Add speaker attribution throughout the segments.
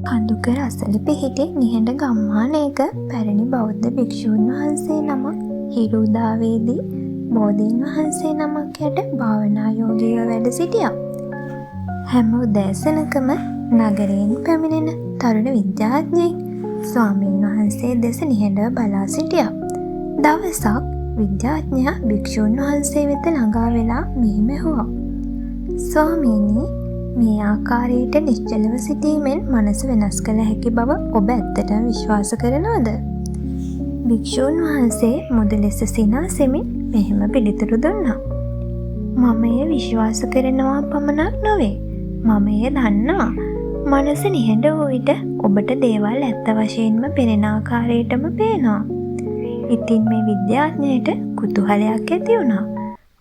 Speaker 1: කඳුකර අසල පිහිටි නිහඬ ගම්මානයක පැරණි බෞද්ධ භික්ෂූන් වහන්සේ නමක් හිරු උදාවේදී බෝධීන් වහන්සේ නමක් යට භාවනා යෝගීව වැඩ සිටියා. හැම උදෑසනකම නගරයෙන් පැමිණෙන තරුණ විද්‍යාඥයෙක් ස්වාමීන් වහන්සේ දෙස නිහඬව බලා සිටියා. දවසක් විද්‍යාඥයා භික්ෂූන් වහන්සේ වෙත ළඟා වෙලා මෙහෙම ඇහුවා. ස්වාමීනි, මේ ආකාරයට නිශ්චලව සිටීමෙන් මනස වෙනස් කළ හැකි බව ඔබ ඇත්තටම විශ්වාස කරනවද? භික්ෂූන් වහන්සේ මුදු ලෙස සිනාසෙමින් මෙහෙම පිළිතුරු දුන්නා. මම එය විශ්වාස කරනවා පමණක් නොවේ. මම එය දන්නවා. මනස නිහඬ වූ විට ඔබට දේවල් ඇත්ත වශයෙන්ම පෙනෙන ආකාරයටම පේනවා. ඉතින් මේ විද්‍යාඥයට කුතුහලයක් ඇති වුණා.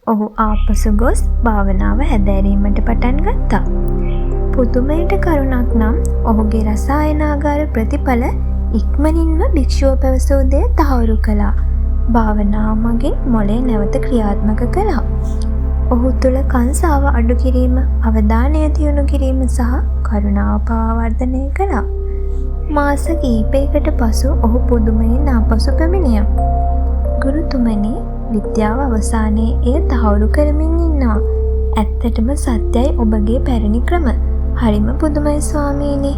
Speaker 1: ඔහු ආපසු ගොස් භාවනාව හැදෑරීමට පටන් ගත්තා. පුදුමයට කරුණක් නම් ඔහුගේ රසායනාගාර ප්‍රතිඵල ඉක්මනින්ම භික්ෂුව පැවසූ දේ තහවුරු කළා. භාවනාව මගින් මොළය නැවත ක්‍රියාත්මක කළා. ඔහු තුළ කංසාව අඩු කිරීම, අවධානය දියුණු කිරීම සහ කරුණාව පවර්ධනය කළා. මාස කිහිපයකට පසු ඔහු පුදුමයෙන් ආපසු පැමිණියා. ගුරුතුමනි, විද්‍යාව අවසානයේ එය තහවුරු කරමින් ඉන්නවා. ඇත්තටම සත්‍යයි ඔබගේ පැරණි ක්‍රම. හරිම පුදුමයි ස්වාමීනි.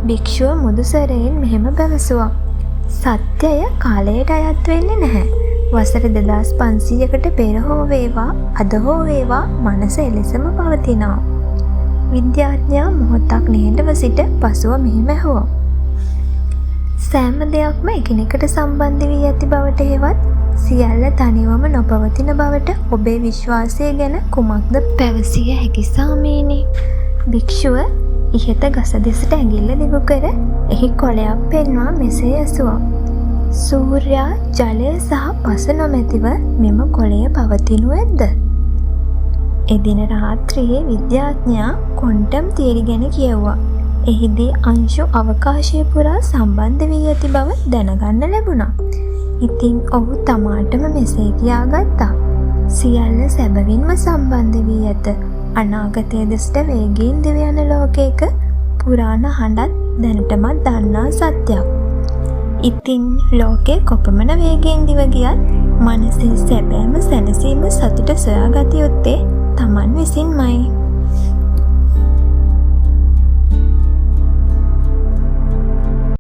Speaker 1: භික්ෂුව මුදුසරයෙන් මෙහෙම පැවසුවා. සත්‍යය කාලයට අයත් වෙන්නේ නැහැ. වසර 2500කට පෙර හෝ වේවා අද හෝ වේවා මනස එලෙසම පවතිනවා. විද්‍යාඥයා මොහොතක් නිහඬව සිට පසුව මෙහෙම ඇහුවා. සෑම දෙයක්ම එකිනෙකට සම්බන්ධ වී ඇති බවට හෙවත් සියල්ල තනිවම නොපවතින බවට ඔබේ විශ්වාසය ගැන කුමක්ද පැවසිය හැකි ස්වාමීනි? භික්ෂුව ඉහත ගස දෙසට ඇඟිල්ල දිගු කර එහි කොළයක් පෙන්වා මෙසේ ඇසුවා. සූර්යා ජලය සහ පස නොමැතිව මෙම කොළය පවතිනු ඇද්ද? එදින රාත්‍රියේ විද්‍යාඥයා ක්වොන්ටම් තියරි ගැන කියවුවා. එහිදී අංශු අවකාශය පුරා සම්බන්ධ වී ඇති බව දැනගන්න ලැබුණා. ඉතින් ඔහු තමාටම මෙසේ කියාගත්තා. සියල්ල සැබවින්ම සම්බන්ධ වී ඇත. අනාගතයේ දෙසට වේගයෙන් දිව යන ලෝකයක පුරාණ හඬත් දැනටමත් දන්නා සත්‍යයක්. ඉතින් ලෝකේ කොපමණ වේගයෙන් දිව ගියත් මනසේ සැබෑම සැනසීම සතුට සොයාගත යුත්තේ Taman විසින්මයි.